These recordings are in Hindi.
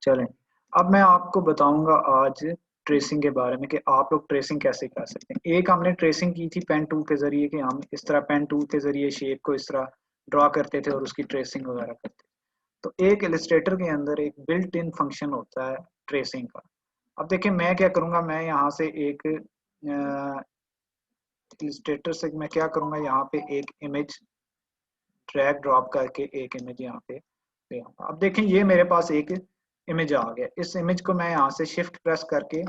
चलें, अब मैं आपको बताऊँगा आज ट्रेसिंग के बारे में कि आप लोग ट्रेसिंग कैसे कर सकते हैं। एक हमने ट्रेसिंग की थी पेन टूल के ज़रिए कि हम इस तरह पेन टूल के ज़रिए शेप को इस तरह ड्रा करते थे और उसकी ट्रेसिंग वगैरह करते थे। तो एक इलस्ट्रेटर के अंदर एक बिल्ट इन फंक्शन होता है ट्रेसिंग का। अब देखिए मैं क्या करूँगा, मैं यहाँ से एक इलस्ट्रेटर से मैं क्या करूँगा, यहाँ पे एक इमेज ड्रैग ड्रॉप करके एक इमेज यहाँ पे ले आऊंगा। अब देखें ये मेरे पास एक इमेज आ गया। इस इमेज को मैं यहाँ से शिफ्ट प्रेस करके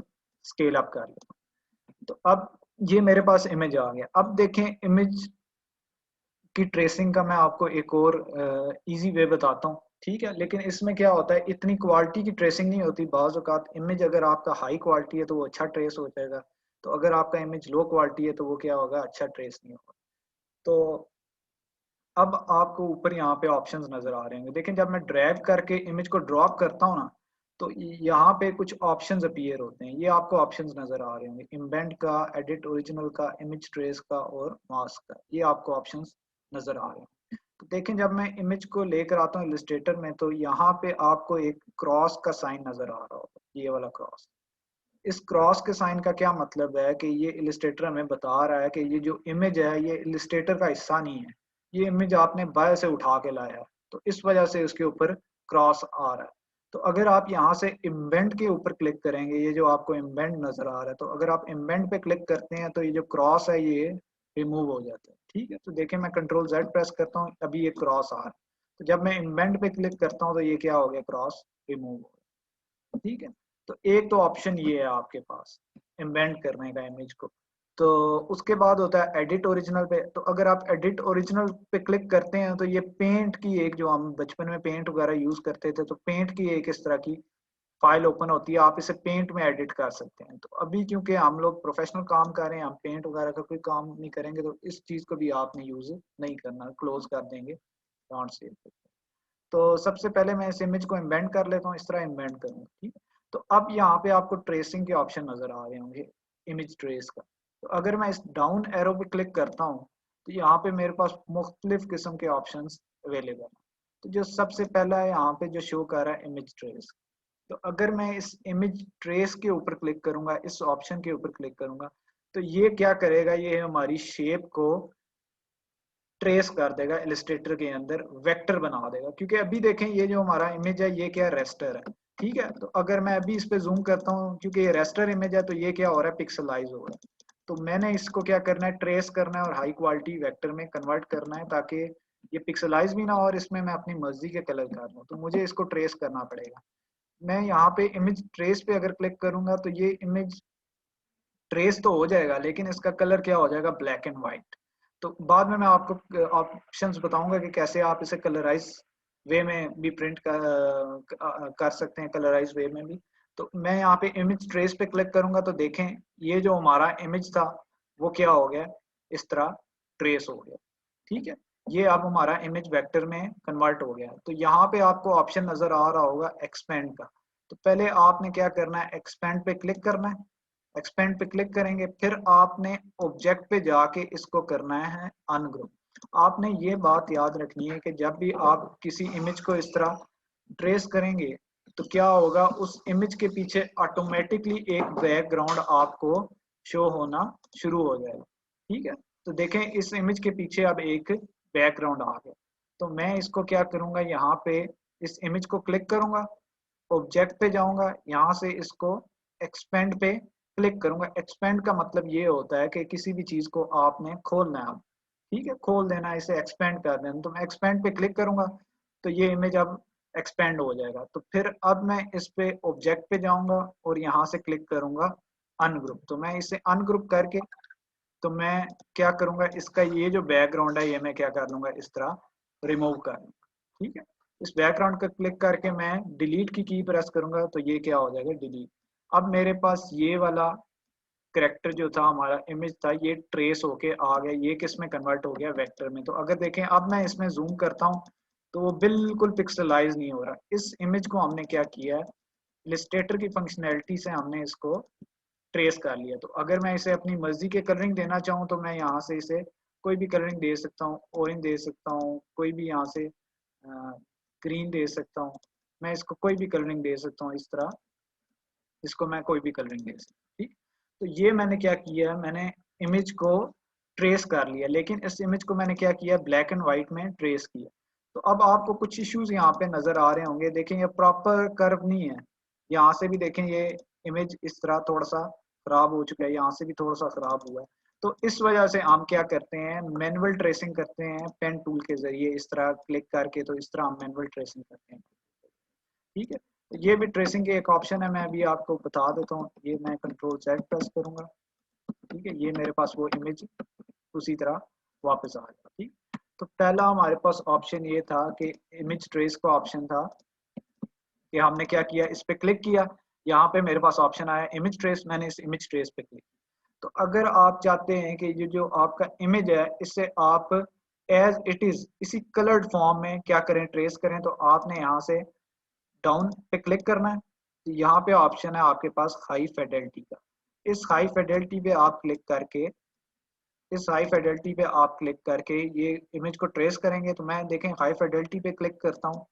स्केल अप कर लूँगा। तो अब ये मेरे पास इमेज आ गया। अब देखें इमेज की ट्रेसिंग का मैं आपको एक और इजी वे बताता हूँ, ठीक है। लेकिन इसमें क्या होता है, इतनी क्वालिटी की ट्रेसिंग नहीं होती। बाज़ औक़ात इमेज अगर आपका हाई क्वालिटी है तो वो अच्छा ट्रेस हो जाएगा, तो अगर आपका इमेज लो क्वालिटी है तो वो क्या होगा, अच्छा ट्रेस नहीं होगा। तो अब आपको ऊपर यहाँ पे ऑप्शंस नजर आ रहे होंगे। देखें जब मैं ड्रैग करके इमेज को ड्रॉप करता हूँ ना, तो यहाँ पे कुछ ऑप्शंस अपीयर होते हैं। ये आपको ऑप्शंस नजर आ रहे होंगे, इम्बेंड का, एडिट ओरिजिनल का, इमेज ट्रेस का और मास्क का। ये आपको ऑप्शंस नजर आ रहे हैं। तो देखें जब मैं इमेज को लेकर आता हूँ इलस्ट्रेटर में, तो यहाँ पे आपको एक क्रॉस का साइन नजर आ रहा होगा, ये वाला क्रॉस। इस क्रॉस के साइन का क्या मतलब है कि ये इलस्ट्रेटर हमें बता रहा है कि ये जो इमेज है ये इलस्ट्रेटर का हिस्सा नहीं है, ये इमेज आपने बाहर से उठा के लाया है, तो इस वजह से उसके ऊपर क्रॉस आ रहा है। तो अगर आप यहाँ से इम्बेंड के ऊपर क्लिक करेंगे, ये जो आपको इम्बेंड नजर आ रहा है, तो अगर आप इम्बेंड पे क्लिक करते हैं तो ये जो क्रॉस है ये रिमूव हो जाता है, ठीक है। तो देखिए मैं कंट्रोल Z प्रेस करता हूँ, अभी ये क्रॉस आ रहा है। तो जब मैं इम्बेंड पे क्लिक करता हूँ तो ये क्या हो गया, क्रॉस रिमूव हो गया, ठीक है। तो एक तो ऑप्शन ये है आपके पास एम्बेड करने का इमेज को। तो उसके बाद होता है एडिट ओरिजिनल पे। तो अगर आप एडिट ओरिजिनल पे क्लिक करते हैं तो ये पेंट की एक, जो हम बचपन में पेंट वगैरह यूज करते थे, तो पेंट की एक इस तरह की फाइल ओपन होती है, आप इसे पेंट में एडिट कर सकते हैं। तो अभी क्योंकि हम लोग प्रोफेशनल काम कर रहे हैं, हम पेंट वगैरह का कोई काम नहीं करेंगे, तो इस चीज को भी आपने यूज नहीं करना, क्लोज कर देंगे, डोंट सेव। तो सबसे पहले मैं इस इमेज को एम्बेड कर लेता हूँ, इस तरह एम्बेड करूंगा, ठीक है। तो अब यहाँ पे आपको ट्रेसिंग के ऑप्शन नजर आ रहे होंगे, इमेज ट्रेस का। तो अगर मैं इस डाउन एरो पे क्लिक करता हूँ तो यहाँ पे मेरे पास मुख्तलिफ किस्म के ऑप्शंस अवेलेबल हैं। तो जो सबसे पहला है यहाँ पे जो शो कर रहा है इमेज ट्रेस। तो अगर मैं इस इमेज ट्रेस के ऊपर क्लिक करूंगा, इस ऑप्शन के ऊपर क्लिक करूंगा, तो ये क्या करेगा, ये हमारी शेप को ट्रेस कर देगा, इलस्ट्रेटर के अंदर वेक्टर बना देगा। क्योंकि अभी देखें ये जो हमारा इमेज है ये क्या रेस्टर है, ठीक है। तो अगर मैं अभी इस पे जूम करता हूँ, क्योंकि ये रेस्टर इमेज है, तो ये क्या हो रहा है, पिक्सलाइज हो रहा है। तो मैंने इसको क्या करना है, ट्रेस करना है और हाई क्वालिटी वेक्टर में कन्वर्ट करना है, ताकि ये पिक्सलाइज भी ना हो और इसमें मैं अपनी मर्जी के कलर कर लूँ। तो मुझे इसको ट्रेस करना पड़ेगा। मैं यहाँ पे इमेज ट्रेस पे अगर क्लिक करूंगा तो ये इमेज ट्रेस तो हो जाएगा, लेकिन इसका कलर क्या हो जाएगा, ब्लैक एंड व्हाइट। तो बाद में मैं आपको ऑप्शंस बताऊंगा कि कैसे आप इसे कलराइज वे में भी प्रिंट कर सकते हैं, कलराइज वे में भी। तो मैं यहाँ पे इमेज ट्रेस पे क्लिक करूंगा तो देखें ये जो हमारा इमेज था वो क्या हो गया, इस तरह ट्रेस हो गया, ठीक है। ये अब हमारा इमेज वेक्टर में कन्वर्ट हो गया। तो यहाँ पे आपको ऑप्शन नजर आ रहा होगा एक्सपेंड का। तो पहले आपने क्या करना है, एक्सपेंड पे क्लिक करना है। एक्सपेंड पे क्लिक करेंगे, फिर आपने ऑब्जेक्ट पे जाके इसको करना है अनग्रुप। आपने ये बात याद रखनी है कि जब भी आप किसी इमेज को इस तरह ट्रेस करेंगे तो क्या होगा, उस इमेज के पीछे ऑटोमेटिकली एक बैकग्राउंड आपको शो होना शुरू हो जाएगा, ठीक है। तो देखें इस इमेज के पीछे अब एक बैकग्राउंड आ गया। तो मैं इसको क्या करूंगा, यहाँ पे इस इमेज को क्लिक करूंगा, ऑब्जेक्ट पे जाऊंगा, यहाँ से इसको एक्सपेंड पे क्लिक करूंगा। एक्सपेंड का मतलब ये होता है कि किसी भी चीज को आपने खोलना है, अब ठीक है, खोल देना है, इसे एक्सपेंड कर देना। तो मैं एक्सपेंड पे क्लिक करूंगा तो ये इमेज अब एक्सपेंड हो जाएगा। तो फिर अब मैं इस पे ऑब्जेक्ट पे जाऊंगा और यहाँ से क्लिक करूंगा अनग्रुप। तो मैं इसे अनग्रुप करके, तो मैं क्या करूंगा, इसका ये जो बैकग्राउंड है ये मैं क्या कर लूंगा, इस तरह रिमूव कर लूंगा, ठीक है। इस बैकग्राउंड का क्लिक करके मैं डिलीट की प्रेस करूंगा तो ये क्या हो जाएगा, डिलीट। अब मेरे पास ये वाला करेक्टर जो था, हमारा इमेज था, ये ट्रेस होके आ गया, ये किस में कन्वर्ट हो गया, वेक्टर में। तो अगर देखें अब मैं इसमें जूम करता हूँ तो वो बिल्कुल पिक्सलाइज नहीं हो रहा। इस इमेज को हमने क्या किया है, इलस्ट्रेटर की फंक्शनैलिटी से हमने इसको ट्रेस कर लिया। तो अगर मैं इसे अपनी मर्जी के कलरिंग देना चाहूँ तो मैं यहाँ से इसे कोई भी कलरिंग दे सकता हूँ, ऑरेंज दे सकता हूँ, कोई भी यहाँ से ग्रीन दे सकता हूँ, मैं इसको कोई भी कलरिंग दे सकता हूँ इस तरह, इसको मैं कोई भी कलरिंग दे सकता हूँ। ठीक, तो ये मैंने क्या किया, मैंने इमेज को ट्रेस कर लिया, लेकिन इस इमेज को मैंने क्या किया, ब्लैक एंड व्हाइट में ट्रेस किया। तो अब आपको कुछ इश्यूज यहाँ पे नजर आ रहे होंगे। देखें ये प्रॉपर कर्व नहीं है, यहाँ से भी देखें ये इमेज इस तरह थोड़ा सा खराब हो चुका है, यहाँ से भी थोड़ा सा खराब हुआ है। तो इस वजह से हम क्या करते हैं, मैनुअल ट्रेसिंग करते हैं पेन टूल के जरिए, इस तरह क्लिक करके, तो इस तरह हम मैनुअल ट्रेसिंग करते हैं। ठीक है, तो ये भी ट्रेसिंग के एक ऑप्शन है, मैं अभी आपको बता देता हूँ। ये मैं कंट्रोल Z प्रेस करूंगा, ठीक है, ये मेरे पास वो इमेज उसी तरह वापस आ गया। ठीक, तो पहला हमारे पास ऑप्शन ये था कि इमेज ट्रेस का ऑप्शन था कि हमने क्या किया, इस पे क्लिक किया, यहाँ पे मेरे पास ऑप्शन आया इमेज ट्रेस, मैंने इस इमेज ट्रेस पे क्लिक। तो अगर आप चाहते हैं कि ये जो आपका इमेज है इससे आप एज इट इज इसी कलर्ड फॉर्म में क्या करें, ट्रेस करें, तो आपने यहाँ से डाउन पे क्लिक करना है। तो यहाँ पे ऑप्शन है आपके पास हाई फिडेलिटी का। इस हाई फिडेलिटी पे आप क्लिक करके, इस हाई फिडेलिटी पे आप क्लिक करके ये इमेज को ट्रेस करेंगे। तो मैं देखें हाई फिडेलिटी पे क्लिक करता हूँ,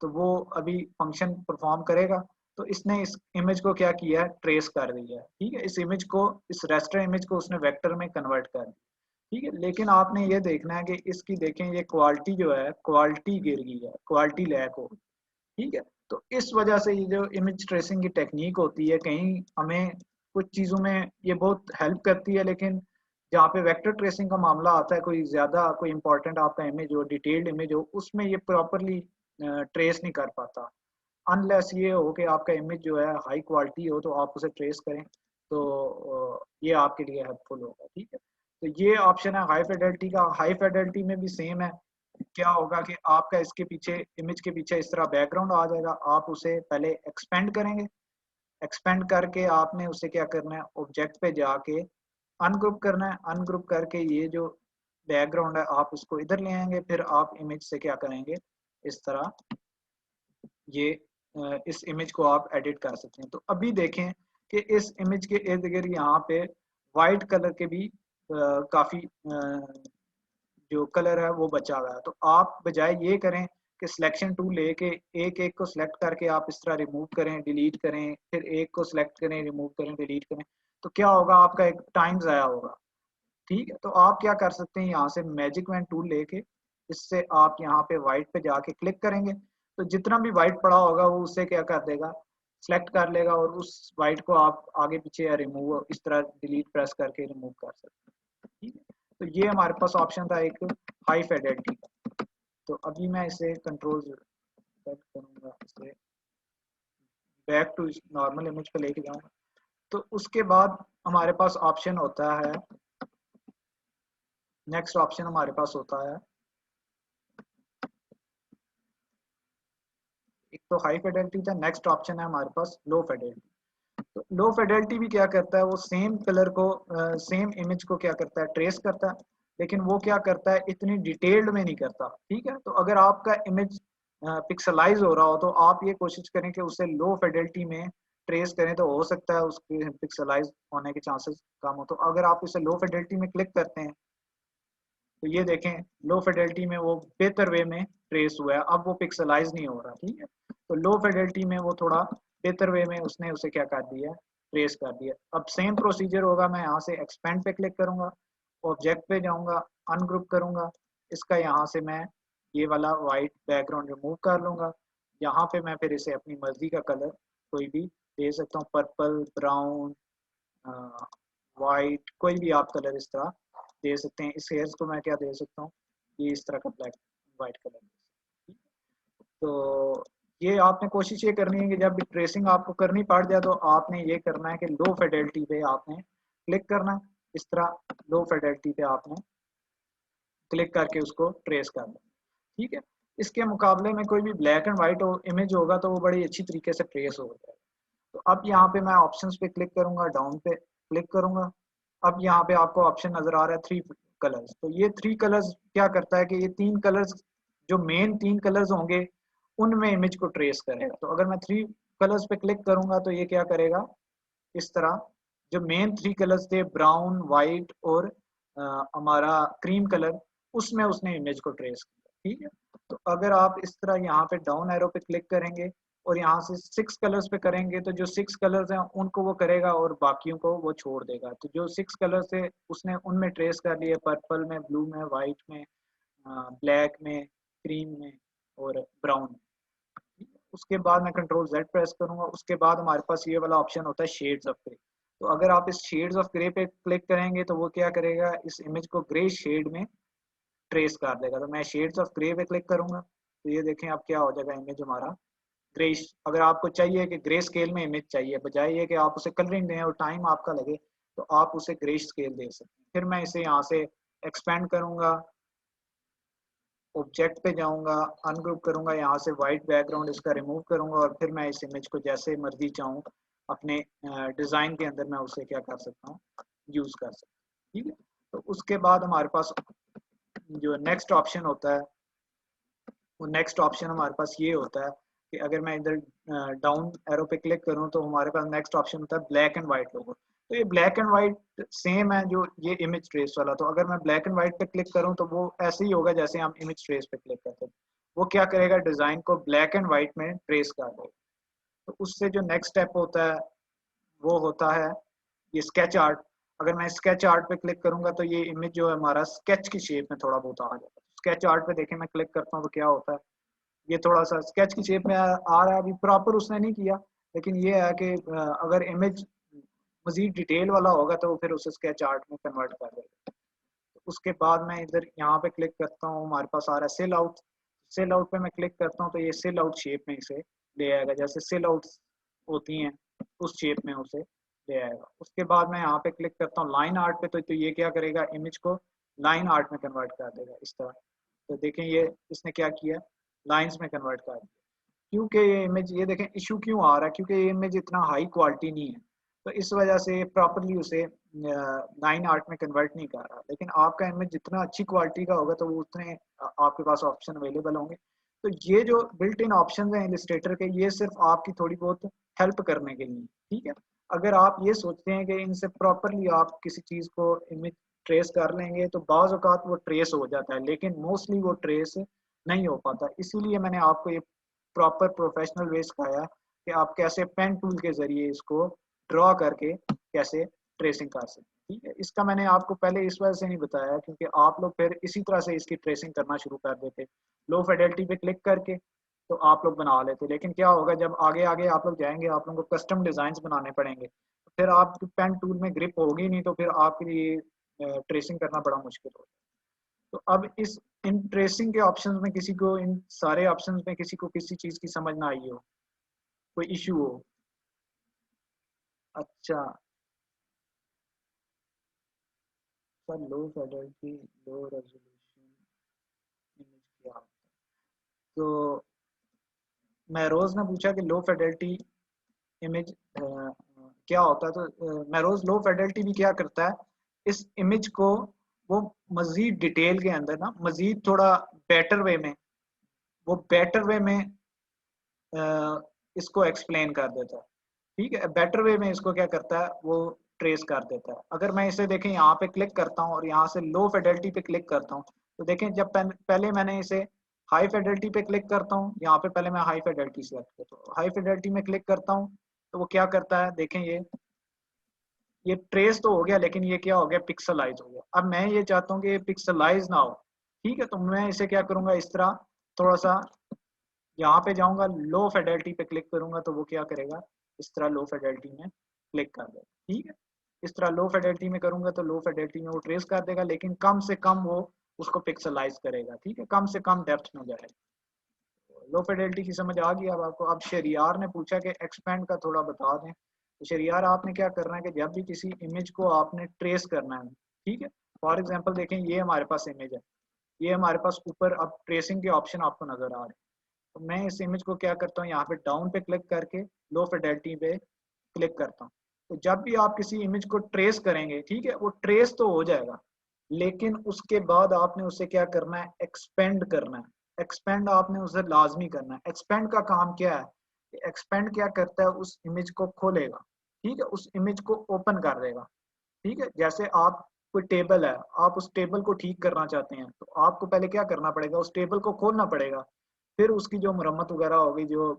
तो वो अभी फंक्शन परफॉर्म करेगा। तो इसने इस इमेज को क्या किया है, ट्रेस कर दिया है। ठीक है, इस इमेज को, इस रेस्टर इमेज को उसने वेक्टर में कन्वर्ट कर दिया। ठीक है, लेकिन आपने ये देखना है कि इसकी देखें ये क्वालिटी जो है, क्वालिटी गिर गई है, क्वालिटी लैक हो। ठीक है, तो इस वजह से ये जो इमेज ट्रेसिंग की टेक्निक होती है, कहीं हमें कुछ चीज़ों में ये बहुत हेल्प करती है, लेकिन जहाँ पे वेक्टर ट्रेसिंग का मामला आता है, कोई ज़्यादा कोई इंपॉर्टेंट आपका इमेज हो, डिटेल्ड इमेज हो, उसमें ये प्रॉपरली ट्रेस नहीं कर पाता। अनलेस ये हो कि आपका इमेज जो है हाई क्वालिटी हो, तो आप उसे ट्रेस करें, तो ये आपके लिए हेल्पफुल होगा। ठीक है, तो ये ऑप्शन है हाई फिडेलिटी का। हाई फिडेलिटी में भी सेम है, क्या होगा कि आपका इसके पीछे, इमेज के पीछे इस तरह बैकग्राउंड आ जाएगा, आप उसे पहले एक्सपेंड करेंगे, एक्सपेंड करके आपने उसे क्या करना है, ऑब्जेक्ट पे जाके अनग्रुप करना है, अनग्रुप करके ये जो बैकग्राउंड है आप उसको इधर ले आएंगे, फिर आप इमेज से क्या करेंगे, इस तरह ये इस इमेज को आप एडिट कर सकते हैं। तो अभी देखें कि इस इमेज के इर्द गिर्द यहाँ पे वाइट कलर के भी काफी जो कलर है वो बचा हुआ है। तो आप बजाय ये करें कि सिलेक्शन टूल लेके एक एक को सिलेक्ट करके आप इस तरह रिमूव करें, डिलीट करें, फिर एक को सिलेक्ट करें, रिमूव करें, डिलीट करें, तो क्या होगा, आपका एक टाइम ज़ाया होगा। ठीक है, तो आप क्या कर सकते हैं, यहाँ से मैजिक वैन टूल लेके इससे आप यहाँ पे व्हाइट पे जाके क्लिक करेंगे, तो जितना भी व्हाइट पड़ा होगा वो उससे क्या कर देगा, सिलेक्ट कर लेगा, और उस व्हाइट को आप आगे पीछे या रिमूव इस तरह डिलीट प्रेस करके रिमूव कर सकते हैं। ठीक है, तो ये हमारे पास ऑप्शन था एक हाई फिडेलिटी का। तो अभी मैं इसे कंट्रोल करूंगा, इसे बैक टू नॉर्मल इमेज पे लेके जाऊंगा। तो उसके बाद हमारे पास ऑप्शन होता है, नेक्स्ट ऑप्शन हमारे पास होता है, एक तो हाई फिडेलिटी था, नेक्स्ट ऑप्शन है हमारे पास लो फिडेलिटी। तो लो फिडेलिटी भी क्या करता है, वो सेम कलर को, सेम इमेज को क्या करता है, ट्रेस करता है, लेकिन वो क्या करता है, इतनी डिटेल्ड में नहीं करता। ठीक है, तो अगर आपका इमेज पिक्सलाइज हो रहा हो, तो आप ये कोशिश करें कि उसे लो फिडेलिटी में ट्रेस करें, तो हो सकता है उसके पिक्सलाइज होने के चांसेस कम हो। तो अगर आप इसे लो फिडेलिटी में क्लिक करते हैं, तो ये देखें लो फिडेलिटी में वो बेहतर वे में ट्रेस हुआ है, अब वो पिक्सलाइज नहीं हो रहा। ठीक है, तो लो फिडेलिटी में वो थोड़ा बेहतर वे में उसने उसे क्या कर दिया, ट्रेस कर दिया। अब सेम प्रोसीजर होगा, मैं यहाँ से एक्सपेंड पे क्लिक करूंगा, ऑब्जेक्ट पे जाऊंगा, अनग्रुप करूंगा, इसका यहाँ से मैं ये वाला वाइट बैकग्राउंड रिमूव कर लूंगा। यहाँ पे मैं फिर इसे अपनी मर्जी का कलर कोई भी दे सकता हूँ, पर्पल, ब्राउन, वाइट, कोई भी आप कलर इस तरह दे सकते हैं। इस हेयर्स को मैं क्या दे सकता हूँ, ये इस तरह का ब्लैक वाइट कलर। तो ये आपने कोशिश ये करनी है कि जब भी ट्रेसिंग आपको करनी पड़ जाए, तो आपने ये करना है कि लो फिडेलिटी पे आपने क्लिक करना है, इस तरह लो फिडेलिटी पे आपने क्लिक करके उसको ट्रेस करना। ठीक है, इसके मुकाबले में कोई भी ब्लैक एंड व्हाइट इमेज होगा तो वो बड़ी अच्छी तरीके से ट्रेस हो जाएगा। तो अब यहाँ पे मैं ऑप्शंस पे क्लिक करूंगा, डाउन पे क्लिक करूंगा। अब यहाँ पे आपको ऑप्शन नजर आ रहा है 3 कलर्स। तो ये 3 कलर्स क्या करता है कि ये 3 कलर्स, जो मेन 3 कलर्स होंगे, उनमें इमेज को ट्रेस करेगा। तो अगर मैं 3 कलर्स पे क्लिक करूंगा, तो ये क्या करेगा, इस तरह जो मेन 3 कलर्स थे, ब्राउन, वाइट और हमारा क्रीम कलर, उसमें उसने इमेज को ट्रेस किया। ठीक है, तो अगर आप इस तरह यहाँ पे डाउन एरो पे क्लिक करेंगे और यहाँ से 6 कलर्स पे करेंगे तो जो 6 कलर्स हैं उनको वो करेगा और बाकियों को वो छोड़ देगा। तो जो 6 कलर्स है उसने उनमें ट्रेस कर लिए, पर्पल में, ब्लू में, वाइट में, ब्लैक में, क्रीम में और ब्राउन में। उसके बाद मैं कंट्रोल Z प्रेस करूंगा, उसके बाद हमारे पास ये वाला ऑप्शन होता है शेड्स ऑफ ग्रे। तो अगर आप इस शेड्स ऑफ ग्रे पे क्लिक करेंगे तो वो क्या करेगा, इस इमेज को ग्रे शेड में ट्रेस कर देगा। तो मैं शेड्स ऑफ ग्रे पे क्लिक करूंगा तो ये देखें अब क्या हो जाएगा, इमेज हमारा ग्रे। अगर आपको चाहिए कि ग्रे स्केल में इमेज चाहिए, बजाय ये कि आप उसे कलरिंग दें और टाइम आपका लगे, तो आप उसे ग्रे स्केल दे सकते हैं। फिर मैं इसे यहाँ से एक्सपेंड करूंगा, ऑब्जेक्ट पे जाऊंगा, अनग्रुप करूंगा, यहाँ से वाइट बैकग्राउंड इसका रिमूव करूंगा और फिर मैं इस इमेज को जैसे मर्जी चाहूँ अपने डिजाइन के अंदर मैं उसे क्या कर सकता हूँ, यूज कर सकता हूँ। ठीक है, तो उसके बाद हमारे पास जो नेक्स्ट ऑप्शन होता है, वो नेक्स्ट ऑप्शन हमारे पास ये होता है कि अगर मैं इधर डाउन एरो पे क्लिक करूं तो हमारे पास नेक्स्ट ऑप्शन होता है ब्लैक एंड व्हाइट लोगो। तो ये ब्लैक एंड व्हाइट सेम है जो ये इमेज ट्रेस वाला। तो अगर मैं ब्लैक एंड व्हाइट पे क्लिक करूं तो वो ऐसे ही होगा जैसे हम इमेज ट्रेस पे क्लिक करते हैं। वो क्या करेगा, डिजाइन को ब्लैक एंड व्हाइट में ट्रेस कर देगा। तो उससे जो नेक्स्ट स्टेप होता है वो होता है ये स्केच आर्ट। अगर मैं स्केच आर्ट पे क्लिक करूंगा तो ये इमेज जो है हमारा स्केच की शेप में थोड़ा बहुत आ जाता है। स्केच आर्ट पे देखें मैं क्लिक करता हूँ तो क्या होता है, ये थोड़ा सा स्केच की शेप में आ रहा है। अभी प्रॉपर उसने नहीं किया, लेकिन ये है कि अगर इमेज मजीद डिटेल वाला होगा तो फिर उसे स्केच आर्ट में कन्वर्ट कर देगा। तो उसके बाद मैं इधर यहाँ पे क्लिक करता हूँ, हमारे पास आ रहा है सेल आउट। सेल आउट पे मैं क्लिक करता हूँ तो ये सेल आउट शेप में इसे ले आएगा, जैसे सेल आउट होती हैं उस शेप में उसे ले आएगा। उसके बाद मैं यहाँ पे क्लिक करता हूँ लाइन आर्ट पे, तो ये क्या करेगा, इमेज को लाइन आर्ट में कन्वर्ट कर देगा इस तरह। तो देखें ये इसने क्या किया, लाइंस में कन्वर्ट कर दिया। क्योंकि ये इमेज, ये देखें इशू क्यों आ रहा है, क्योंकि ये इमेज इतना हाई क्वालिटी नहीं है, तो इस वजह से प्रॉपरली उसे लाइन आर्ट में कन्वर्ट नहीं कर रहा। लेकिन आपका इमेज जितना अच्छी क्वालिटी का होगा तो वो उतने आपके पास ऑप्शन अवेलेबल होंगे। तो ये जो बिल्ट इन ऑप्शन हैं इलस्ट्रेटर के, ये सिर्फ आपकी थोड़ी बहुत हेल्प करने के लिए, ठीक है। अगर आप ये सोचते हैं कि इनसे प्रॉपरली आप किसी चीज़ को इमेज ट्रेस कर लेंगे तो बाज़ औक़ात वो ट्रेस हो जाता है, लेकिन मोस्टली वो ट्रेस नहीं हो पाता। इसीलिए मैंने आपको ये प्रॉपर प्रोफेशनल वे सिखाया कि आप कैसे पेन टूल के जरिए इसको ड्रॉ करके कैसे ट्रेसिंग कर सकते हैं। ठीक है, इसका मैंने आपको पहले इस वजह से नहीं बताया क्योंकि आप लोग फिर इसी तरह से इसकी ट्रेसिंग करना शुरू कर देते, लो फिडेलिटी पे क्लिक करके तो आप लोग बना लेते। लेकिन क्या होगा, जब आगे आगे आप लोग जाएंगे आप लोगों को कस्टम डिजाइन बनाने पड़ेंगे, तो फिर आपकी पेन टूल में ग्रिप होगी नहीं, तो फिर आपके लिए ट्रेसिंग करना बड़ा मुश्किल होगा। तो अब इस इन ट्रेसिंग के ऑप्शंस में किसी को, इन सारे ऑप्शंस में किसी को किसी चीज की समझ ना आई हो, कोई इश्यू हो। अच्छा सर, लो फिडेलिटी लो रेजोल्यूशन इमेज क्या होता है? तो महरोज ने पूछा कि लो फिडेलिटी इमेज क्या होता है। तो महरोज, लो फिडेलिटी भी क्या करता है, इस इमेज को वो मजीद डिटेल के अंदर ना, मजीद थोड़ा बेटर वे में, वो बेटर वे में इसको एक्सप्लेन कर देता है। ठीक है, बेटर वे में इसको क्या करता है, वो ट्रेस कर देता है। अगर मैं इसे देखें यहाँ पे क्लिक करता हूँ और यहाँ से लो फिडेलिटी पे क्लिक करता हूँ तो देखें जब पहले मैंने इसे हाई फिडेलिटी पे क्लिक करता हूँ, यहाँ पे पहले मैं हाई फिडेलिटी सेलेक्ट करता हूँ, हाई फिडेलिटी में क्लिक करता हूँ तो वो क्या करता है, देखें ये ट्रेस तो हो गया लेकिन ये क्या हो गया, पिक्सलाइज हो गया। अब मैं ये चाहता हूँ कि ये पिक्सलाइज ना हो। ठीक है, तो मैं इसे क्या करूंगा, इस तरह थोड़ा सा यहाँ पे जाऊंगा, लो फिडेलिटी पे क्लिक करूंगा तो वो क्या करेगा, इस तरह लो फिडेलिटी में क्लिक कर देगा। ठीक है, इस तरह लो फिडेलिटी में करूंगा तो लो फिडेलिटी में वो ट्रेस कर देगा, लेकिन कम से कम वो उसको पिक्सलाइज करेगा। ठीक है, कम से कम डेप्थ में जाएगा। लो फिडेलिटी की समझ आ गई अब आपको। अब शरियार ने पूछा कि एक्सपेंड का थोड़ा बता दें। तो शरियार, आपने क्या करना है कि जब भी किसी इमेज को आपने ट्रेस करना है, ठीक है, फॉर एग्जांपल देखें ये हमारे पास इमेज है, ये हमारे पास ऊपर अब ट्रेसिंग के ऑप्शन आपको नजर आ रहे हैं। तो मैं इस इमेज को क्या करता हूँ, यहाँ पे डाउन पे क्लिक करके लो फिडेलिटी पे क्लिक करता हूँ। तो जब भी आप किसी इमेज को ट्रेस करेंगे, ठीक है, वो ट्रेस तो हो जाएगा, लेकिन उसके बाद आपने उसे क्या करना है, एक्सपेंड करना है। एक्सपेंड आपने उसे लाजमी करना है। एक्सपेंड का काम क्या है, एक्सपेंड क्या करता है, उस इमेज को खोलेगा, ठीक है, उस इमेज को ओपन कर देगा। ठीक है, जैसे आप कोई टेबल है, आप उस टेबल को ठीक करना चाहते हैं, तो आपको पहले क्या करना पड़ेगा, उस टेबल को खोलना पड़ेगा, फिर उसकी जो मरम्मत वगैरह होगी, जो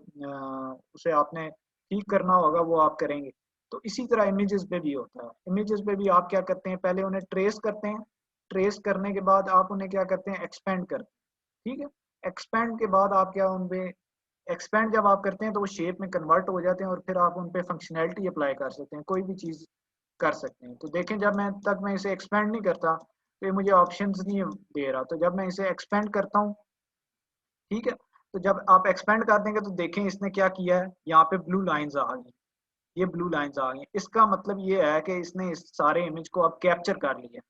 उसे आपने ठीक करना होगा, वो आप करेंगे। तो इसी तरह इमेजेस पे भी होता है। इमेजेस पे भी आप क्या करते हैं, पहले उन्हें ट्रेस करते हैं, ट्रेस करने के बाद आप उन्हें क्या करते हैं, एक्सपेंड करते हैं। ठीक है, एक्सपेंड के बाद आप क्या उन पे एक्सपेंड जब आप करते हैं तो वो शेप में कन्वर्ट हो जाते हैं, और फिर आप उन पे फंक्शनैलिटी अप्लाई कर सकते हैं, कोई भी चीज़ कर सकते हैं। तो देखें, जब मैं इसे एक्सपेंड नहीं करता तो ये मुझे ऑप्शंस नहीं दे रहा, तो जब मैं इसे एक्सपेंड करता हूँ, ठीक है, तो जब आप एक्सपेंड कर देंगे तो देखें इसने क्या किया है, यहाँ पे ब्लू लाइंस आ गई, ये ब्लू लाइंस आ गई। इसका मतलब ये है कि इसने इस सारे इमेज को अब कैप्चर कर लिया।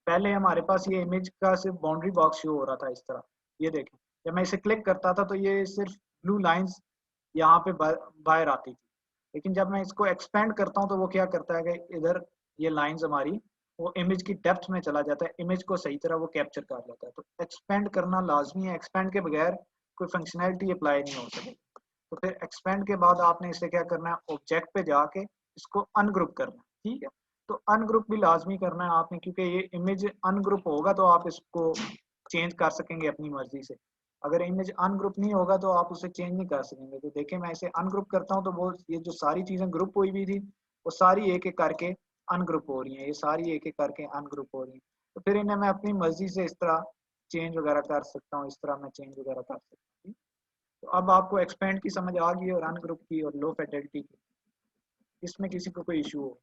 पहले हमारे पास ये इमेज का सिर्फ बाउंड्री बॉक्स शो हो रहा था इस तरह, ये देखें, जब मैं इसे क्लिक करता था तो ये सिर्फ ब्लू लाइंस यहाँ पे बाहर आती थी, लेकिन जब मैं इसको एक्सपेंड करता हूँ तो वो क्या करता है कि इधर ये लाइंस हमारी वो इमेज की डेप्थ में चला जाता है, इमेज को सही तरह वो कैप्चर कर लेता है। तो एक्सपेंड करना लाजमी है, एक्सपेंड के बगैर कोई फंक्शनैलिटी अप्लाई नहीं हो सकेगी। तो फिर एक्सपेंड के बाद आपने इसे क्या करना है, ऑब्जेक्ट पे जाके इसको अनग्रुप करना है। ठीक है, तो अनग्रुप भी लाजमी करना है आपने, क्योंकि ये इमेज अनग्रुप होगा तो आप इसको चेंज कर सकेंगे अपनी मर्जी से। अगर इमेज अनग्रुप नहीं होगा तो आप उसे चेंज नहीं कर सकेंगे। तो देखिए, मैं इसे अनग्रुप करता हूँ तो वो ये जो सारी चीजें ग्रुप हुई हुई थी वो सारी एक एक करके अनग्रुप हो रही हैं, ये सारी एक एक करके अनग्रुप हो रही हैं। तो फिर इन्हें मैं अपनी मर्जी से इस तरह चेंज वगैरह कर सकता हूँ, इस तरह मैं चेंज वगैरह कर सकता हूँ। तो अब आपको एक्सपेंड की समझ आ गई, और अनग्रुप की और लो फिडेलिटी की, इसमें किसी को कोई इशू हो?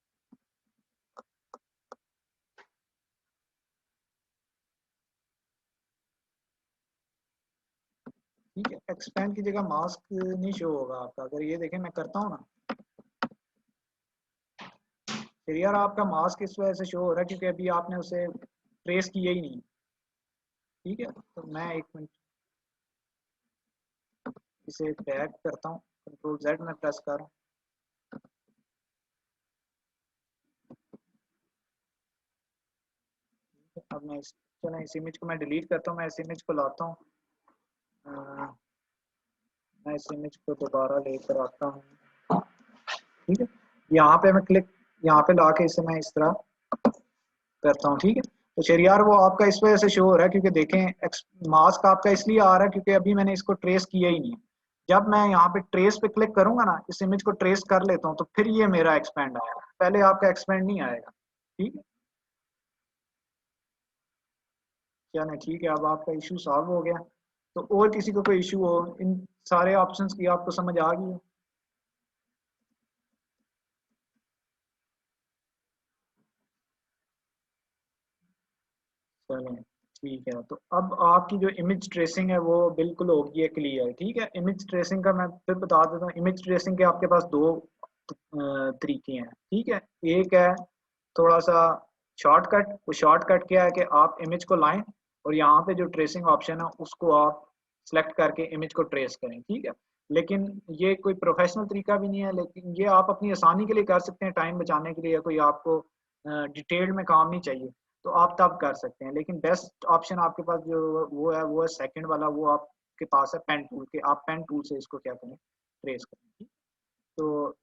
ठीक है, एक्सपेंड की जगह मास्क नहीं शो होगा आपका। अगर ये देखें मैं करता हूँ ना, फिर यार आपका मास्क इस वजह से शो हो रहा है क्योंकि अभी आपने उसे ट्रेस किया ही नहीं। ठीक है, तो मैं एक मिनट इसे बैक करता हूँ, कंट्रोल जेड में प्रेस कर रहा हूँ। अब मैं चलो इस इमेज को मैं डिलीट करता हूँ, मैं इस इमेज को लाता हूँ, मैं इस इमेज को दोबारा लेकर आता हूँ। ठीक है, यहाँ पे मैं क्लिक, यहाँ पे लाके इसे मैं इस तरह करता हूँ। ठीक है, तो शरियार वो आपका इस वजह से शो हो रहा है क्योंकि देखें मास्क आपका इसलिए आ रहा है क्योंकि अभी मैंने इसको ट्रेस किया ही नहीं। जब मैं यहाँ पे ट्रेस पे क्लिक करूंगा ना, इस इमेज को ट्रेस कर लेता हूँ, तो फिर ये मेरा एक्सपेंड आएगा, पहले आपका एक्सपेंड नहीं आएगा। ठीक है, क्या नहीं, ठीक है, अब आपका इशू सॉल्व हो गया। तो और किसी को कोई इशू हो, इन सारे ऑप्शंस की आपको समझ आ गई है? चलें, ठीक है, तो अब आपकी जो इमेज ट्रेसिंग है वो बिल्कुल होगी है क्लियर। ठीक है, इमेज ट्रेसिंग का मैं फिर बता देता हूँ। इमेज ट्रेसिंग के आपके पास दो तरीके हैं। ठीक है, एक है थोड़ा सा शॉर्टकट। वो शॉर्टकट क्या है कि आप इमेज को लाएं और यहाँ पे जो ट्रेसिंग ऑप्शन है उसको आप सेलेक्ट करके इमेज को ट्रेस करें। ठीक है, लेकिन ये कोई प्रोफेशनल तरीका भी नहीं है, लेकिन ये आप अपनी आसानी के लिए कर सकते हैं, टाइम बचाने के लिए, या कोई आपको डिटेल में काम नहीं चाहिए तो आप तब कर सकते हैं। लेकिन बेस्ट ऑप्शन आपके पास जो वो है सेकंड वाला, वो आपके पास है पेन टूल के। आप पेन टूल से इसको क्या करें, ट्रेस करें। तो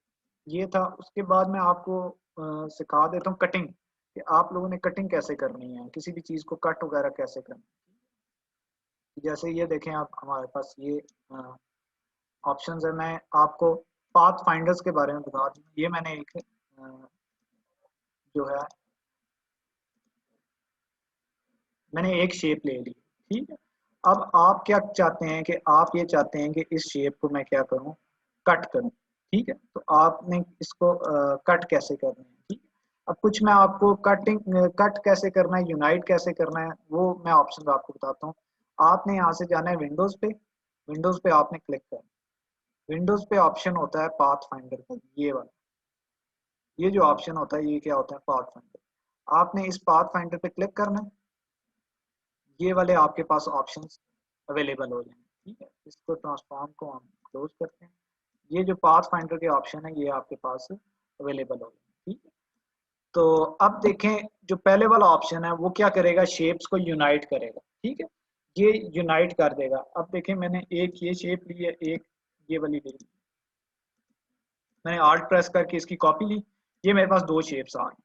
ये था। उसके बाद मैं आपको सिखा देता हूँ कटिंग, कि आप लोगों ने कटिंग कैसे करनी है, किसी भी चीज़ को कट वगैरह कैसे करनी है। जैसे ये देखें आप, हमारे पास ये ऑप्शंस है। मैं आपको पाथ फाइंडर्स के बारे में बता दूँ। ये मैंने एक जो है, मैंने एक शेप ले ली। ठीक है, अब आप क्या चाहते हैं कि आप ये चाहते हैं कि इस शेप को मैं क्या करूं, कट करूं। ठीक है, तो आपने इसको कट कैसे करना है। ठीक है, अब कुछ मैं आपको कट कैसे करना है, यूनाइट कैसे करना है, वो मैं ऑप्शन आपको बताता हूँ। आपने यहाँ से जाना है विंडोज पे, विंडोज पे आपने क्लिक करना। विंडोज पे ऑप्शन होता है पाथ फाइंडर का, ये वाला। ये जो ऑप्शन होता है ये क्या होता है, पाथ फाइंडर। आपने इस पाथ फाइंडर पे क्लिक करना है, ये वाले आपके पास ऑप्शंस अवेलेबल हो जाएंगे। ठीक है, इसको ट्रांसफॉर्म को हम क्लोज करते हैं। ये जो पाथ फाइंडर के ऑप्शन है ये आपके पास अवेलेबल हो जाएंगे। ठीक है, तो अब देखें जो पहले वाला ऑप्शन है वो क्या करेगा, शेप्स को यूनाइट करेगा। ठीक है, ये यूनाइट कर देगा। अब देखें मैंने एक ये शेप ली है, एक ये वाली ली, मैंने आल्ट प्रेस करके इसकी कॉपी ली, ये मेरे पास दो शेप्स आ गई।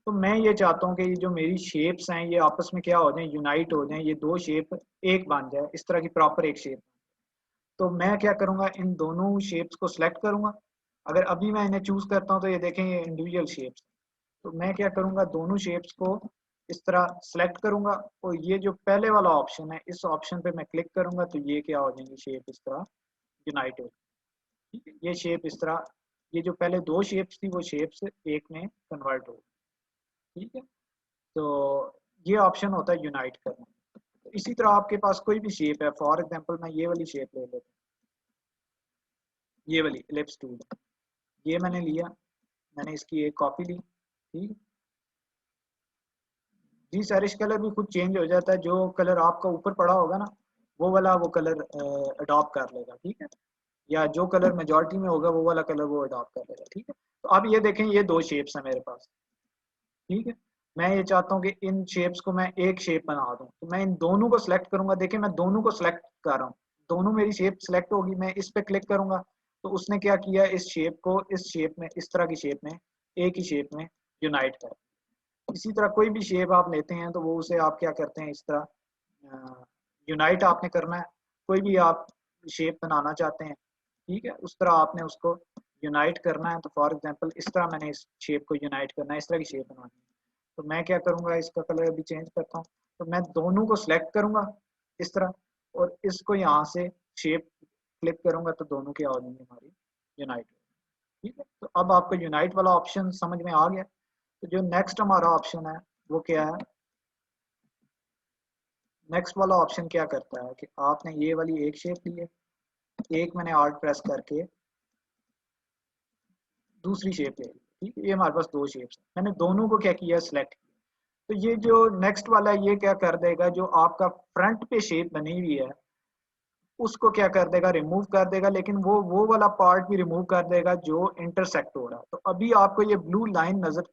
तो मैं ये चाहता हूँ कि ये जो मेरी शेप्स हैं ये आपस में क्या हो जाएं, यूनाइट हो जाएं, ये दो शेप एक बन जाए, इस तरह की प्रॉपर एक शेप। तो मैं क्या करूंगा, इन दोनों शेप्स को सिलेक्ट करूंगा। अगर अभी मैं इन्हें चूज करता हूँ तो ये देखें ये इंडिविजुअल शेप्स। तो मैं क्या करूंगा, दोनों शेप्स को इस तरह सेलेक्ट करूंगा और ये जो पहले वाला ऑप्शन है इस ऑप्शन पे मैं क्लिक करूंगा तो ये क्या हो जाएंगी शेप इस तरह यूनाइट हो। ठीक है, ये शेप इस तरह, ये जो पहले दो शेप्स थी वो शेप्स एक में कन्वर्ट हो। ठीक है, तो ये ऑप्शन होता है यूनाइट करना। तो इसी तरह आपके पास कोई भी शेप है, फॉर एग्जांपल मैं ये वाली शेप ले लेता हूँ, ये वाली एलिप्स टूल, ये मैंने लिया, मैंने इसकी एक कॉपी ली। ठीक, जी सारिश कलर भी खुद चेंज हो जाता है, जो कलर आपका ऊपर पड़ा होगा ना वो वाला वो कलर अडॉप्ट कर लेगा। ठीक है, या जो कलर मेजॉरिटी में होगा वो वाला कलर वो अडॉप्ट कर लेगा। ठीक है, तो अब ये देखें ये दो शेप्स हैं मेरे पास। ठीक है, मैं ये चाहता हूँ कि इन शेप्स को मैं एक शेप बना दूं, तो मैं इन दोनों को सिलेक्ट करूंगा। देखिए मैं दोनों को सिलेक्ट कर रहा हूँ, दोनों मेरी शेप सिलेक्ट होगी, मैं इस पे क्लिक करूंगा तो उसने क्या किया, इस शेप को इस शेप में, इस तरह की शेप में, एक ही शेप में यूनाइट कर। इसी तरह कोई भी शेप आप लेते हैं तो वो उसे आप क्या करते हैं, इस तरह यूनाइट आपने करना है। कोई भी आप शेप बनाना चाहते हैं, ठीक है, उस तरह आपने उसको यूनाइट करना है। तो फॉर एग्जांपल इस तरह मैंने इस शेप को यूनाइट करना है, इस तरह की शेप बनानी है। तो मैं क्या करूंगा, इसका कलर अभी चेंज करता हूँ। तो मैं दोनों को सिलेक्ट करूंगा इस तरह और इसको यहाँ से शेप क्लिक करूंगा तो दोनों क्या हो जाएंगे हमारी यूनाइट। ठीक है, तो अब आपको यूनाइट वाला ऑप्शन समझ में आ गया। तो जो नेक्स्ट हमारा ऑप्शन है वो क्या है, नेक्स्ट वाला ऑप्शन क्या करता है कि आपने ये वाली एक शेप ली है, एक मैंने आर्ट प्रेस करके दूसरी शेप ले ली। ठीक है, ये हमारे पास दो शेप्स हैं, मैंने दोनों को क्या किया, सिलेक्ट किया। तो ये जो नेक्स्ट वाला है ये क्या कर देगा, जो आपका फ्रंट पे शेप बनी हुई है उसको क्या कर देगा, रिमूव कर देगा, लेकिन वो वाला पार्ट भी रिमूव कर देगा जो इंटरसेक्ट हो रहा है। तो अभी आपको ये ब्लू लाइन नजर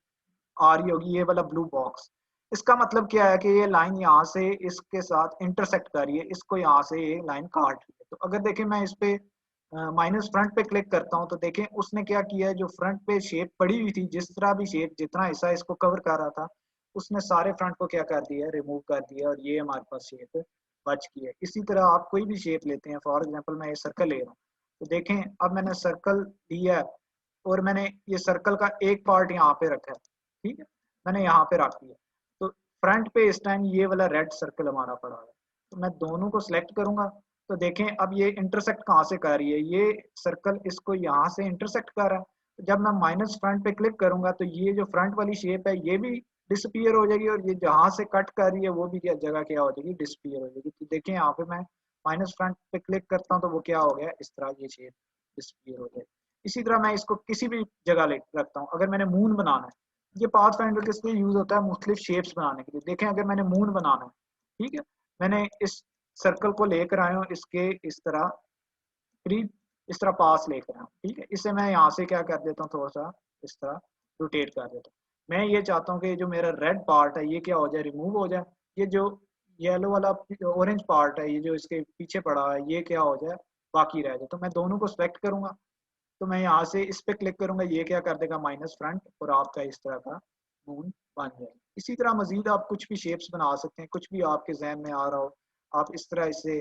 आ रही होगी, ये वाला ब्लू बॉक्स, इसका मतलब क्या है कि ये लाइन यहाँ से इसके साथ इंटरसेक्ट कर रही है, इसको यहाँ से ये लाइन काट रही है। तो अगर देखें मैं इस पे माइनस फ्रंट पे क्लिक करता हूँ तो देखें उसने क्या किया है, जो फ्रंट पे शेप पड़ी हुई थी, जिस तरह भी शेप जितना हिस्सा इसको कवर कर रहा था उसने सारे फ्रंट को क्या कर दिया, रिमूव कर दिया, और ये हमारे पास शेप बच गई है। इसी तरह आप कोई भी शेप लेते हैं, फॉर एग्जाम्पल मैं ये सर्कल ले रहा हूँ, तो देखें अब मैंने सर्कल लिया है और मैंने ये सर्कल का एक पार्ट यहाँ पे रखा है। ठीक है, मैंने यहाँ पे रख दिया, तो फ्रंट पे इस टाइम ये वाला रेड सर्कल हमारा पड़ा है। तो मैं दोनों को सिलेक्ट करूंगा तो देखें अब ये इंटरसेक्ट कहाँ से कर रही है, ये सर्कल इसको यहाँ से इंटरसेक्ट कर रहा है। तो जब मैं माइनस फ्रंट पे क्लिक करूंगा तो ये जो फ्रंट वाली शेप है ये भी डिसपियर हो जाएगी, और ये जहाँ से कट कर रही है वो भी क्या जगह क्या हो जाएगी, डिसपियर हो जाएगी। तो देखें यहाँ पे मैं माइनस फ्रंट पे क्लिक करता हूँ तो वो क्या हो गया, इस तरह ये शेप डिसपियर हो जाएगी। इसी तरह मैं इसको किसी भी जगह ले रखता हूँ। अगर मैंने मून बनाना है, ये पाथ फाइंडर किस लिए यूज होता है, मुख्तलिफ शेप्स बनाने के लिए। देखें अगर मैंने मून बनाना है, ठीक है, मैंने इस सर्कल को लेकर आया हूँ, इसके इस तरह करीब इस तरह पास लेकर आया हूँ। ठीक है, इसे मैं यहाँ से क्या कर देता हूँ, थोड़ा सा इस तरह रोटेट कर देता हूँ। मैं ये चाहता हूँ कि जो मेरा रेड पार्ट है ये क्या हो जाए, रिमूव हो जाए। ये जो येलो वाला ऑरेंज पार्ट है ये जो इसके पीछे पड़ा है ये क्या हो जाए, बाकी रह जाए। तो मैं दोनों को सिलेक्ट करूंगा, तो मैं यहाँ से इस पे क्लिक करूंगा, ये क्या कर देगा, माइनस फ्रंट, और आपका इस तरह का मून बन जाए। इसी तरह मजीद आप कुछ भी शेप्स बना सकते हैं, कुछ भी आपके जहन में आ रहा हो, आप इस तरह इसे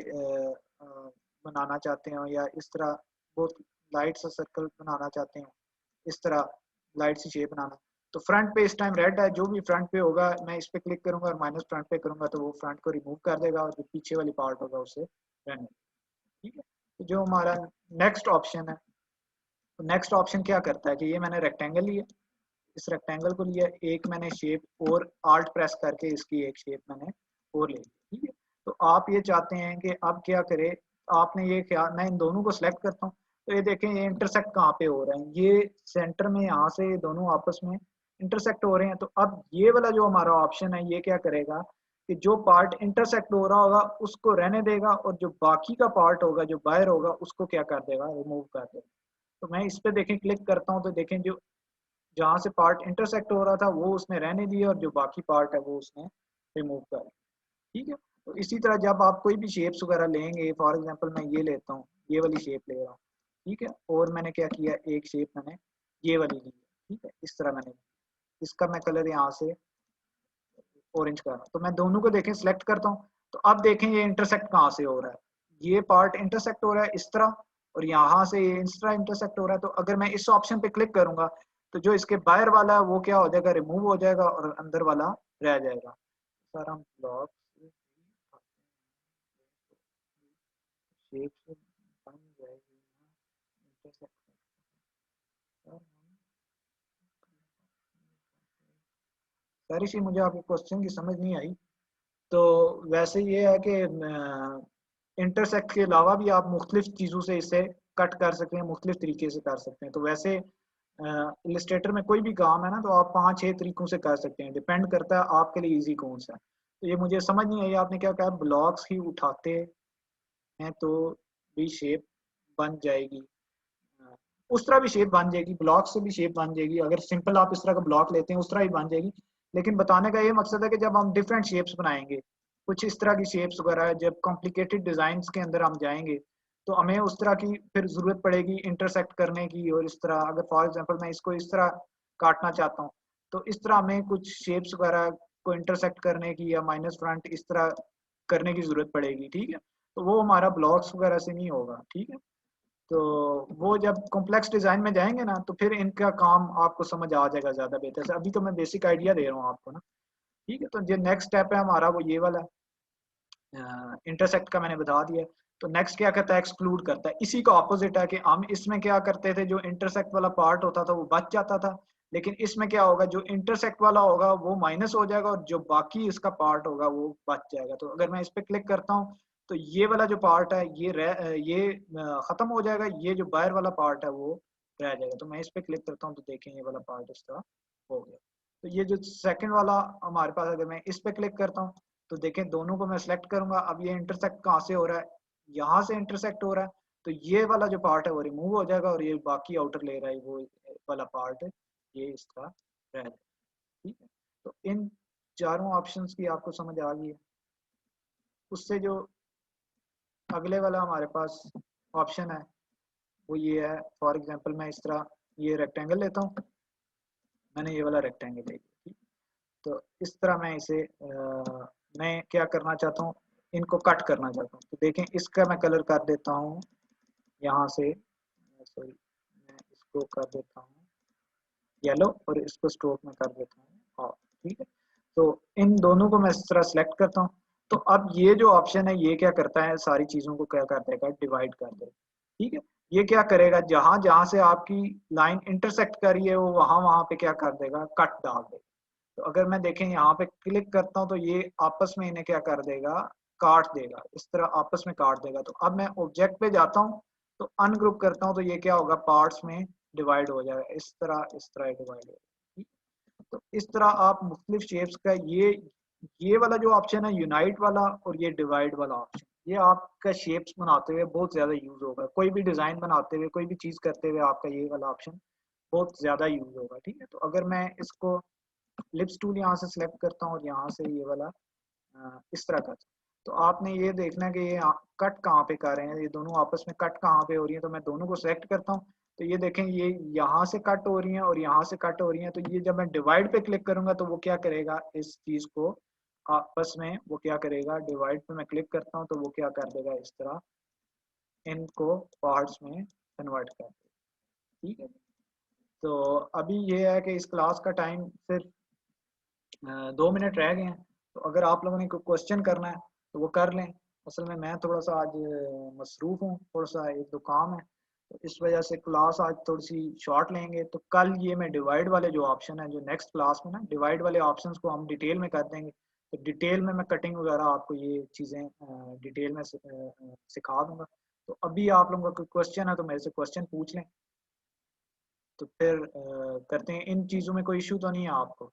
बनाना चाहते हो, या इस तरह बहुत लाइट सा सर्कल बनाना चाहते हैं, इस तरह लाइट सी शेप बनाना। तो फ्रंट पे इस टाइम रेड है, जो भी फ्रंट पे होगा मैं इस पे क्लिक करूंगा और माइनस फ्रंट पे करूंगा तो वो फ्रंट को रिमूव कर देगा, और जो पीछे वाली पार्ट होगा उसे रहने। ठीक है, तो जो हमारा नेक्स्ट ऑप्शन है, तो नेक्स्ट ऑप्शन क्या करता है कि ये मैंने रेक्टेंगल लिया, इस रेक्टेंगल को लिया, एक मैंने शेप और आल्ट प्रेस करके इसकी एक शेप मैंने और ले ली। ठीक है, तो आप ये चाहते हैं कि अब क्या करे, आपने ये क्या, मैं इन दोनों को सिलेक्ट करता हूँ तो ये देखें ये इंटरसेक्ट कहाँ पे हो रहे हैं, ये सेंटर में, यहाँ से ये दोनों आपस में इंटरसेक्ट हो रहे हैं। तो अब ये वाला जो हमारा ऑप्शन है ये क्या करेगा कि जो पार्ट इंटरसेक्ट हो रहा होगा उसको रहने देगा, और जो बाकी का पार्ट होगा जो बाहर होगा उसको क्या कर देगा, रिमूव कर देगा। तो मैं इस पे देखें क्लिक करता हूँ तो देखें जो जहाँ से पार्ट इंटरसेक्ट हो रहा था वो उसने रहने दिया, और जो बाकी पार्ट है वो उसने रिमूव कर दिया। ठीक है, तो इसी तरह जब आप कोई भी शेप्स वगैरह लेंगे, फॉर एग्जांपल मैं ये लेता हूँ, ये वाली शेप ले रहा हूँ। ठीक है, और मैंने क्या किया, एक शेप मैंने ये वाली ली है। ठीक है, इस तरह मैंने, इसका मैं कलर यहाँ से ऑरेंज कर रहा हूँ। तो मैं दोनों को देखें सिलेक्ट करता हूँ, तो अब देखें ये इंटरसेक्ट कहाँ से हो रहा है, ये पार्ट इंटरसेक्ट हो रहा है इस तरह, और यहाँ से ये इस तरह इंटरसेक्ट हो रहा है। तो अगर मैं इस ऑप्शन पे क्लिक करूंगा तो जो इसके बाहर वाला है वो क्या हो जाएगा, रिमूव हो जाएगा, और अंदर वाला रह जाएगा। सर हम ब्लॉक शेप से बन जाएगी इंटरसेक्ट। सर इसी मुझे आपके क्वेश्चन की समझ नहीं आई। तो वैसे ये है कि इंटरसेक्ट के अलावा भी आप मुख्तलिफ चीज़ों से इसे कट कर सकते हैं, मुख्तलिफ तरीके से कर सकते हैं। तो वैसे इलस्ट्रेटर में कोई भी काम है ना, तो आप 5-6 तरीकों से कर सकते हैं, डिपेंड करता है आपके लिए इजी कौन सा है। तो ये मुझे समझ नहीं आई आपने क्या कहा, ब्लॉक्स ही उठाते हैं तो भी शेप बन जाएगी, उस तरह भी शेप बन जाएगी, ब्लॉक से भी शेप बन जाएगी। अगर सिंपल आप इस तरह का ब्लॉक लेते हैं उस तरह ही बन जाएगी। लेकिन बताने का ये मकसद है कि जब हम डिफरेंट शेप्स बनाएंगे, कुछ इस तरह की शेप्स वगैरह, जब कॉम्प्लिकेटेड डिजाइन के अंदर हम जाएंगे तो हमें उस तरह की फिर जरूरत पड़ेगी इंटरसेक्ट करने की। और इस तरह अगर फॉर एग्जांपल मैं इसको इस तरह काटना चाहता हूँ, तो इस तरह हमें कुछ शेप्स वगैरह को इंटरसेक्ट करने की, या माइनस फ्रंट इस तरह करने की जरूरत पड़ेगी, ठीक है। तो वो हमारा ब्लॉक्स वगैरह से नहीं होगा, ठीक है। तो वो जब कॉम्प्लेक्स डिजाइन में जाएंगे ना, तो फिर इनका काम आपको समझ आ जाएगा ज्यादा बेहतर से। अभी तो मैं बेसिक आइडिया दे रहा हूँ आपको ना, ठीक है। तो जो नेक्स्ट स्टेप है हमारा वो ये वाला इंटरसेक्ट का मैंने बता दिया। तो नेक्स्ट क्या करता है, एक्सक्लूड करता है। इसी का ऑपोजिट है कि हम इसमें क्या करते थे, जो इंटरसेक्ट वाला पार्ट होता था वो बच जाता था, लेकिन इसमें क्या होगा, जो इंटरसेक्ट वाला होगा वो माइनस हो जाएगा, और जो बाकी इसका पार्ट होगा वो बच जाएगा। तो अगर मैं इस पर क्लिक करता हूँ तो ये वाला जो पार्ट है ये खत्म हो जाएगा, ये जो बाहर वाला पार्ट है वो रह जाएगा। तो मैं इस पर क्लिक करता हूँ तो देखें ये वाला पार्ट इस तरह हो गया। तो ये जो सेकंड वाला हमारे पास, अगर मैं इस पे क्लिक करता हूँ तो देखें दोनों को मैं सिलेक्ट करूंगा। अब ये इंटरसेक्ट कहाँ से हो रहा है, यहाँ से इंटरसेक्ट हो रहा है। तो ये वाला जो पार्ट है वो रिमूव हो जाएगा, और ये बाकी आउटर ले रहा है वो वाला पार्ट है, ये इसका रह जाएगा, ठीक है। तो इन चारों ऑप्शंस की आपको समझ आ गई है। उससे जो अगले वाला हमारे पास ऑप्शन है वो ये है, फॉर एग्जांपल मैं इस तरह ये रेक्टेंगल लेता हूँ, मैंने ये वाला रेक्टेंगल ले लिया, ठीक। तो इस तरह मैं इसे मैं क्या करना चाहता हूँ, इनको कट करना चाहता हूँ। तो देखें इसका मैं कलर कर देता हूँ यहाँ से, सॉरी मैं इसको कर देता हूँ येलो, और इसको स्ट्रोक में कर देता हूँ और, ठीक है। तो इन दोनों को मैं इस तरह सेलेक्ट करता हूँ। तो अब ये जो ऑप्शन है ये क्या करता है, सारी चीजों को क्या कर देगा, डिवाइड कर देगा, ठीक है। ये क्या करेगा, जहां जहां से आपकी लाइन इंटरसेक्ट कर रही है वो वहां वहां पे क्या कर देगा, कट डाल देगा। तो अगर मैं देखें यहाँ पे क्लिक करता हूँ तो ये आपस में इन्हें क्या कर देगा, काट देगा, इस तरह आपस में काट देगा। तो अब मैं ऑब्जेक्ट पे जाता हूँ तो अनग्रुप करता हूँ, तो ये क्या होगा, पार्ट्स में डिवाइड हो जाएगा, इस तरह डिवाइड होगा, ठीक। तो इस तरह आप मुख्तलिफ शेप्स का ये वाला जो ऑप्शन है यूनाइट वाला, और ये डिवाइड वाला ऑप्शन, ये आपका शेप्स बनाते हुए बहुत ज्यादा यूज होगा। कोई भी डिजाइन बनाते हुए, कोई भी चीज करते हुए आपका ये वाला ऑप्शन बहुत ज्यादा यूज होगा, ठीक है। तो अगर मैं इसको लिप्स टूल यहाँ से सिलेक्ट करता हूँ और यहाँ से ये वाला इस तरह का, तो आपने ये देखना है कि ये कट कहाँ पे कर रहे हैं, ये दोनों आपस में कट कहाँ पे हो रही है। तो मैं दोनों को सिलेक्ट करता हूँ, तो ये देखें ये यहाँ से कट हो रही हैं और यहाँ से कट हो रही हैं। तो ये जब मैं डिवाइड पे क्लिक करूंगा तो वो क्या करेगा, इस चीज को आपस में वो क्या करेगा, डिवाइड पे मैं क्लिक करता हूँ तो वो क्या कर देगा, इस तरह इनको पार्ट्स में कन्वर्ट कर देगा, ठीक है। तो अभी ये है कि इस क्लास का टाइम सिर्फ 2 मिनट रह गए हैं। तो अगर आप लोगों ने कोई क्वेश्चन करना है तो वो कर लें। असल में मैं थोड़ा सा आज मसरूफ़ हूँ, थोड़ा सा एक दो काम है, तो इस वजह से क्लास आज थोड़ी सी शॉर्ट लेंगे। तो कल ये मैं डिवाइड वाले जो ऑप्शन है, जो नेक्स्ट क्लास में ना डिवाइड वाले ऑप्शंस को हम डिटेल में कर देंगे। तो डिटेल में मैं कटिंग वगैरह आपको ये चीज़ें डिटेल में सिखा दूंगा। तो अभी आप लोगों का कोई क्वेश्चन है तो मेरे से क्वेश्चन पूछ लें, तो फिर करते हैं। इन चीज़ों में कोई इशू तो नहीं है आपको?